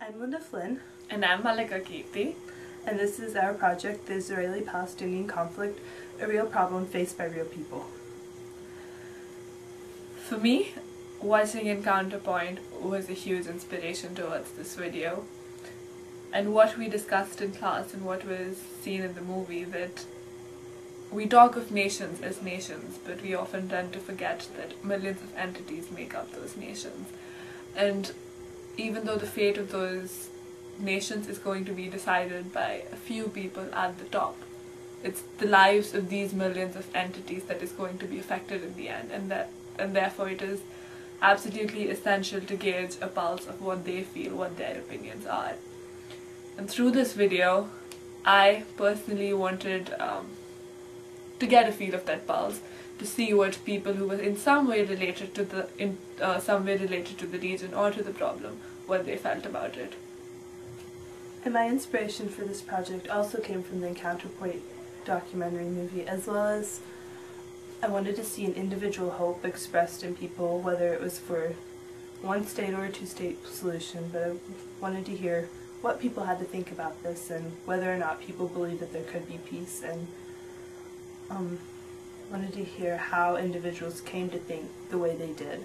I'm Linda Flynn. And I'm Mallika and this is our project, The Israeli-Palestinian Conflict, a real problem faced by real people. For me, watching in Counterpoint was a huge inspiration towards this video. And what we discussed in class and what was seen in the movie, that we talk of nations as nations, but we often tend to forget that millions of entities make up those nations. And even though the fate of those nations is going to be decided by a few people at the top, it's the lives of these millions of entities that is going to be affected in the end, and therefore it is absolutely essential to gauge a pulse of what they feel, what their opinions are. And through this video, I personally wanted to get a feel of that pulse, to see what people who were in some way related to the region or to the problem, what they felt about it. And my inspiration for this project also came from the Counterpoint documentary movie, as well as I wanted to see an individual hope expressed in people, whether it was for one state or a two-state solution, but I wanted to hear what people had to think about this and whether or not people believe that there could be peace, and wanted to hear how individuals came to think the way they did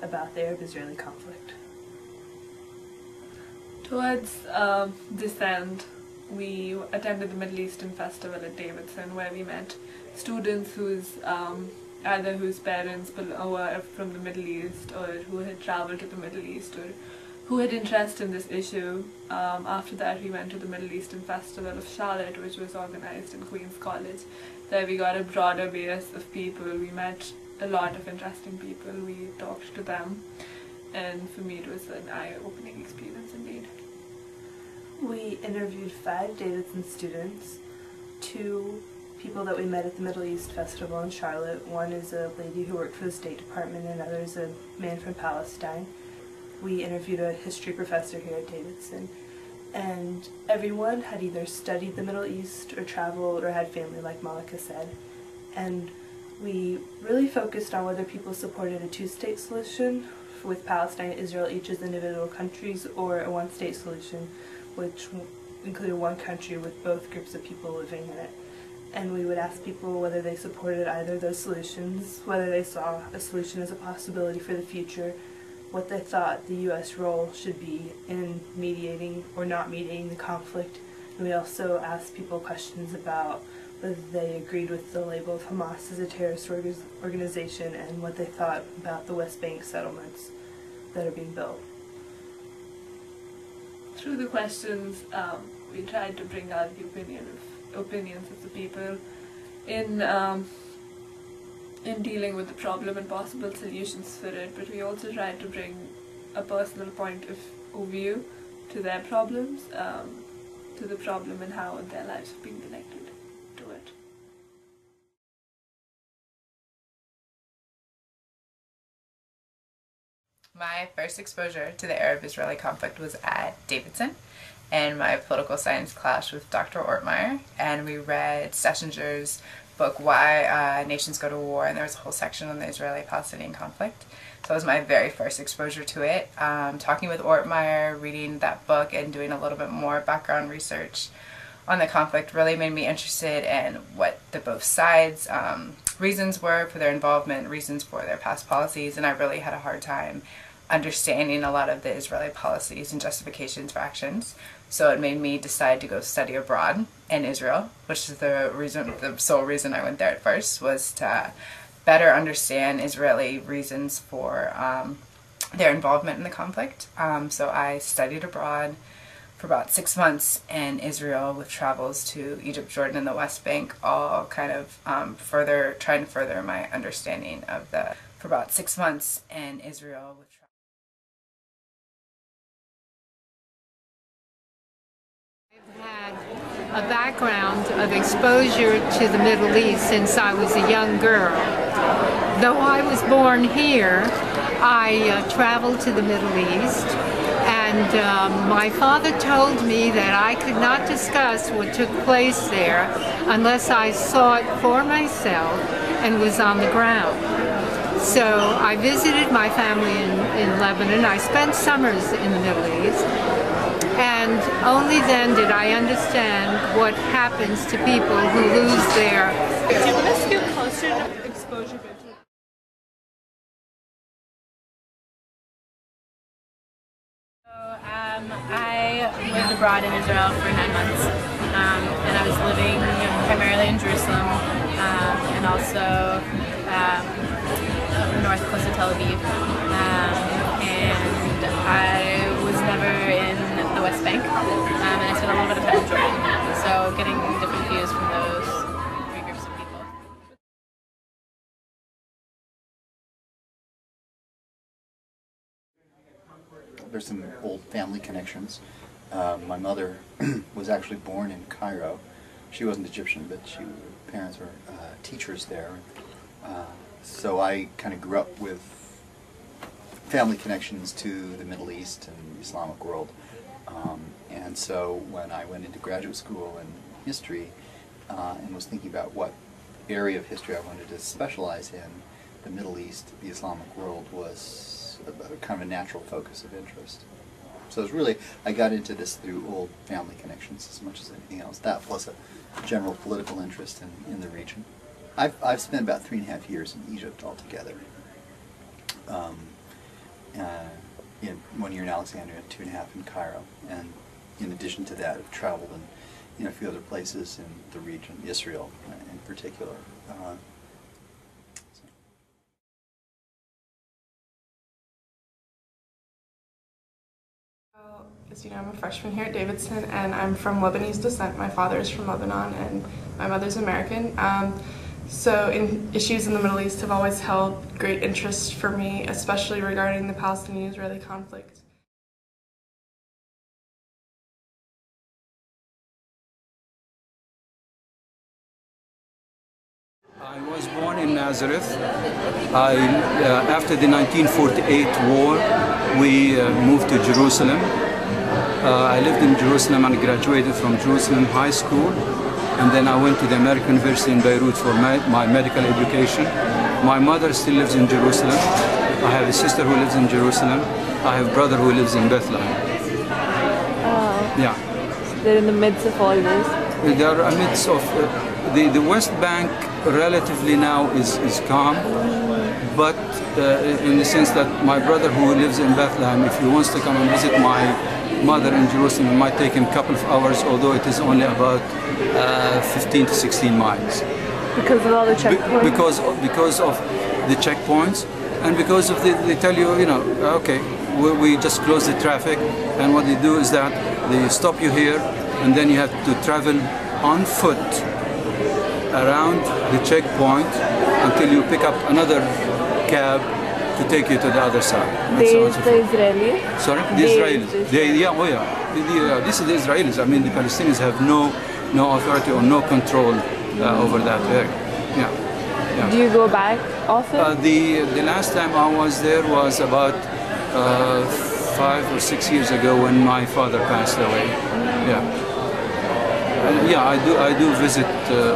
about the Arab-Israeli conflict. Towards this end, we attended the Middle Eastern Festival at Davidson, where we met students either whose parents were from the Middle East, or who had travelled to the Middle East, or who had interest in this issue. After that, we went to the Middle Eastern Festival of Charlotte, which was organised in Queen's College. There we got a broader base of people. We met a lot of interesting people. We talked to them, and for me it was an eye-opening experience indeed. We interviewed 5 Davidson students, 2 people that we met at the Middle East Festival in Charlotte. One is a lady who worked for the State Department, and another is a man from Palestine. We interviewed a history professor here at Davidson, and everyone had either studied the Middle East or traveled or had family, like Mallika said. And we really focused on whether people supported a two-state solution with Palestine and Israel each as individual countries, or a one-state solution which included one country with both groups of people living in it. And we would ask people whether they supported either of those solutions, whether they saw a solution as a possibility for the future, what they thought the U.S. role should be in mediating or not mediating the conflict. And we also asked people questions about whether they agreed with the label of Hamas as a terrorist organization, and what they thought about the West Bank settlements that are being built. Through the questions, we tried to bring out the opinions of the people in dealing with the problem and possible solutions for it, but we also tried to bring a personal point of view to their problems, to the problem and how their lives have been connected to it. My first exposure to the Arab-Israeli conflict was at Davidson in my political science class with Dr. Ortmeyer, and we read Sessinger's book, Why Nations Go to War, and there was a whole section on the Israeli-Palestinian conflict. So it was my very first exposure to it. Talking with Ortmeyer, reading that book, and doing a little bit more background research on the conflict really made me interested in what the both sides' reasons were for their involvement, reasons for their past policies, and I really had a hard time understanding a lot of the Israeli policies and justifications for actions. So it made me decide to go study abroad in Israel, which is the sole reason I went there at first, was to better understand Israeli reasons for their involvement in the conflict. So I studied abroad for about 6 months in Israel, with travels to Egypt, Jordan, and the West Bank, all kind of trying to further my understanding of for about 6 months in Israel. I've had a background of exposure to the Middle East since I was a young girl. Though I was born here, I traveled to the Middle East, and my father told me that I could not discuss what took place there unless I saw it for myself and was on the ground. So I visited my family in Lebanon. I spent summers in the Middle East, And only then did I understand what happens to people who lose their... Do you want to scoot closer to exposure bit? I lived abroad in Israel for 9 months, and I was living primarily in Jerusalem, and also north close to Tel Aviv, and I was never in the West Bank, and I spent a little bit of time in Jordan, so getting different views from those three groups of people. There's some old family connections. My mother was actually born in Cairo. She wasn't Egyptian, but her parents were teachers there. So I kind of grew up with family connections to the Middle East and the Islamic world. And so when I went into graduate school in history and was thinking about what area of history I wanted to specialize in, the Middle East, the Islamic world was kind of a natural focus of interest. So it was really, I got into this through old family connections as much as anything else. That plus a general political interest in the region. I've spent about 3.5 years in Egypt altogether. 1 year in Alexandria, 2.5 in Cairo, and in addition to that, I've traveled in a few other places in the region, Israel in particular. As you know, I'm a freshman here at Davidson, and I'm from Lebanese descent. My father is from Lebanon, and my mother's American. So issues in the Middle East have always held great interest for me, especially regarding the Palestinian-Israeli conflict. I was born in Nazareth. After the 1948 war, we moved to Jerusalem. I lived in Jerusalem and graduated from Jerusalem High School. And then I went to the American University in Beirut for my medical education. My mother still lives in Jerusalem. I have a sister who lives in Jerusalem. I have a brother who lives in Bethlehem. Yeah. They're in the midst of all this. They are amidst of the West Bank. Relatively now is calm, but in the sense that my brother who lives in Bethlehem, if he wants to come and visit my mother in Jerusalem, it might take him a couple of hours, although it is only about 15 to 16 miles. Because of all the checkpoints? Because of the checkpoints, and because of they tell you, okay, we just close the traffic, and what they do is that they stop you here, and then you have to travel on foot around the checkpoint until you pick up another cab to take you to the other side. The Israelis? Sorry? The Israelis. This is the Israelis. I mean, the Palestinians have no authority or no control over that area. Yeah. Do you go back often? The last time I was there was about 5 or 6 years ago when my father passed away. Yeah. Yeah, I do visit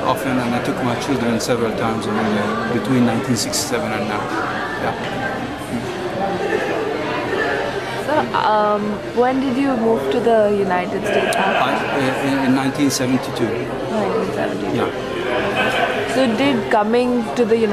often, and I took my children several times between 1967 and now. Yeah. So, when did you move to the United States? In 1972. 1972. Yeah. So did coming to the United